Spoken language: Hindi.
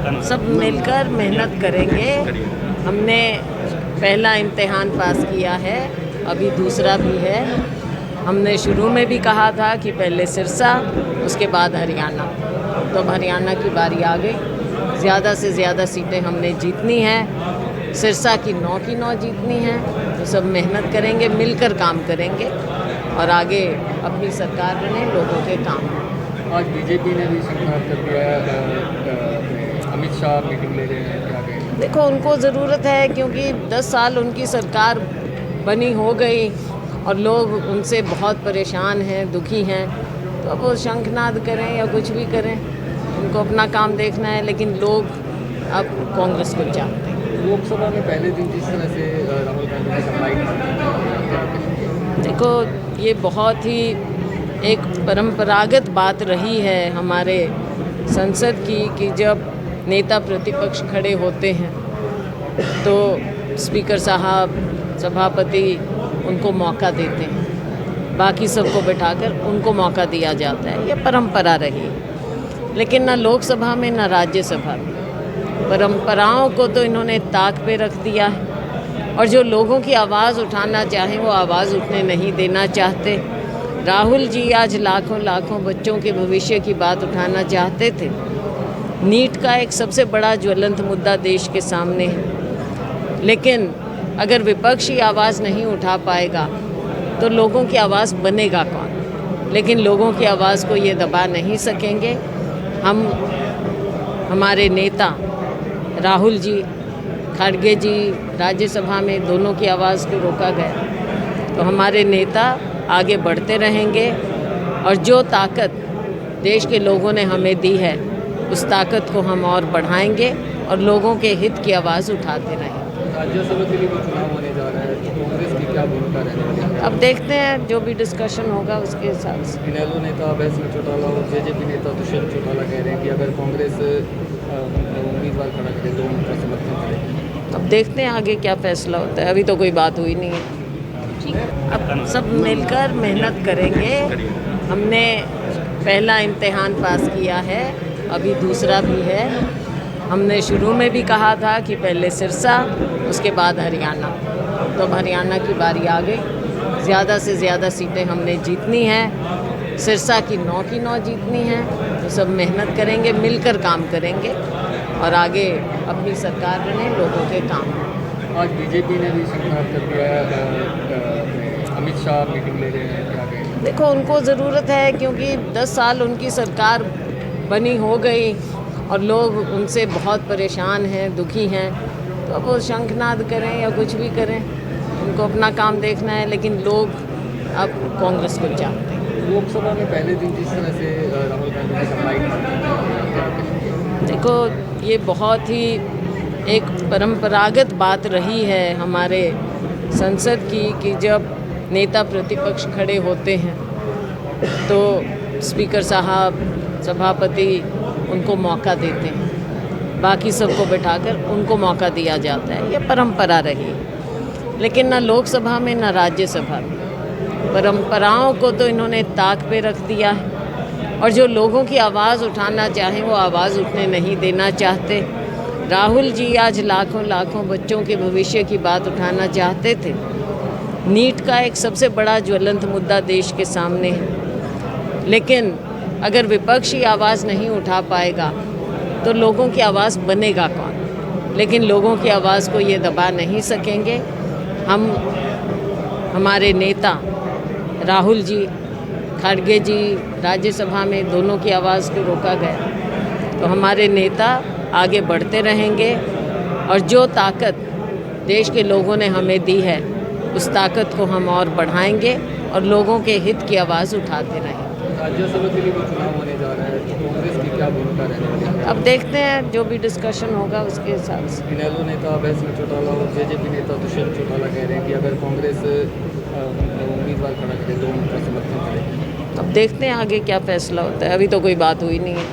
सब मिलकर मेहनत करेंगे। हमने पहला इम्तिहान पास किया है, अभी दूसरा भी है। हमने शुरू में भी कहा था कि पहले सिरसा, उसके बाद हरियाणा। तो अब हरियाणा की बारी आ गई। ज़्यादा से ज़्यादा सीटें हमने जीतनी हैं। सिरसा की 9 की 9 जीतनी हैं। तो सब मेहनत करेंगे, मिलकर काम करेंगे और आगे अपनी सरकार बने, लोगों के काम। आज बीजेपी ने भी स्वीकार कर दिया है, अमित शाह मीटिंग ले रहे हैं, क्या कहेंगे? देखो, उनको ज़रूरत है क्योंकि 10 साल उनकी सरकार बनी हो गई और लोग उनसे बहुत परेशान हैं, दुखी हैं। तो अब वो शंखनाद करें या कुछ भी करें, उनको अपना काम देखना है। लेकिन लोग अब कांग्रेस को चाहते हैं। लोकसभा में पहले दिन जिस तरह से राहुल गांधी ने सप्लाई की, देखो, ये बहुत ही एक परंपरागत बात रही है हमारे संसद की कि जब नेता प्रतिपक्ष खड़े होते हैं तो स्पीकर साहब, सभापति उनको मौका देते हैं, बाकी सबको बिठाकर उनको मौका दिया जाता है। ये परंपरा रही है। लेकिन ना लोकसभा में ना राज्यसभा में परंपराओं को तो इन्होंने ताक पे रख दिया है। और जो लोगों की आवाज़ उठाना चाहें वो आवाज़ उठने नहीं देना चाहते। राहुल जी आज लाखों लाखों बच्चों के भविष्य की बात उठाना चाहते थे। नीट का एक सबसे बड़ा ज्वलंत मुद्दा देश के सामने है। लेकिन अगर विपक्ष ही आवाज़ नहीं उठा पाएगा तो लोगों की आवाज़ बनेगा कौन? लेकिन लोगों की आवाज़ को ये दबा नहीं सकेंगे। हमारे नेता राहुल जी, खड़गे जी, राज्यसभा में दोनों की आवाज़ को रोका गया। तो हमारे नेता आगे बढ़ते रहेंगे और जो ताकत देश के लोगों ने हमें दी है उस ताकत को हम और बढ़ाएंगे और लोगों के हित की आवाज़ उठाते रहेंगे। राज्यसभा के लिए चुनाव होने जा रहा है, तो कांग्रेस की क्या भूमिका रहने वाली है? अब देखते हैं, जो भी डिस्कशन होगा उसके हिसाब से। इनेलो नेता अभय सिंह चौटाला और जेजेपी नेता दुष्यंत चौटाला कह रहे हैं कि अगर कांग्रेस उम्मीदवार खड़ा करे तो उनका समर्थन करेगी। अब देखते हैं आगे क्या फैसला होता है। अभी तो कोई बात हुई नहीं है। ठीक है, अब सब मिलकर मेहनत करेंगे। हमने पहला इम्तिहान पास किया है, अभी दूसरा भी है। हमने शुरू में भी कहा था कि पहले सिरसा, उसके बाद हरियाणा। तो अब हरियाणा की बारी आ गई। ज़्यादा से ज़्यादा सीटें हमने जीतनी हैं। सिरसा की 9 की 9 जीतनी हैं। तो सब मेहनत करेंगे, मिलकर काम करेंगे और आगे अपनी सरकार बने, लोगों के काम। आज बीजेपी ने भी स्वीकार कर दिया है, अमित शाह मीटिंग ले रहे हैं, क्या कहेंगे? देखो, उनको ज़रूरत है क्योंकि 10 साल उनकी सरकार बनी हो गई और लोग उनसे बहुत परेशान हैं, दुखी हैं। तो अब वो शंखनाद करें या कुछ भी करें, उनको अपना काम देखना है। लेकिन लोग अब कांग्रेस को चाहते हैं। लोकसभा में पहले दिन जिस तरह से राहुल गांधी ने सप्लाई की, देखो, ये बहुत ही एक परंपरागत बात रही है हमारे संसद की कि जब नेता प्रतिपक्ष खड़े होते हैं तो स्पीकर साहब, सभापति उनको मौका देते हैं, बाकी सबको बिठाकर उनको मौका दिया जाता है। ये परंपरा रही है। लेकिन ना लोकसभा में ना राज्यसभा में परंपराओं को तो इन्होंने ताक पे रख दिया है। और जो लोगों की आवाज़ उठाना चाहें वो आवाज़ उठने नहीं देना चाहते। राहुल जी आज लाखों लाखों बच्चों के भविष्य की बात उठाना चाहते थे। नीट का एक सबसे बड़ा ज्वलंत मुद्दा देश के सामने है। लेकिन अगर विपक्ष ही आवाज़ नहीं उठा पाएगा तो लोगों की आवाज़ बनेगा कौन? लेकिन लोगों की आवाज़ को ये दबा नहीं सकेंगे। हमारे नेता राहुल जी, खड़गे जी, राज्यसभा में दोनों की आवाज़ को रोका गया। तो हमारे नेता आगे बढ़ते रहेंगे और जो ताकत देश के लोगों ने हमें दी है उस ताकत को हम और बढ़ाएंगे और लोगों के हित की आवाज़ उठाते रहेंगे। राज्यसभा के लिए चुनाव होने जा रहा है, तो कांग्रेस की क्या भूमिका रहने वाली है? अब देखते हैं, जो भी डिस्कशन होगा उसके हिसाब से। इनेलो नेता अभय सिंह चौटाला और जेजेपी नेता दुष्यंत चौटाला कह रहे हैं कि अगर कांग्रेस उम्मीदवार खड़ा करे तो उनका समर्थन करेगी। अब देखते हैं आगे क्या फैसला होता है। अभी तो कोई बात हुई नहीं है।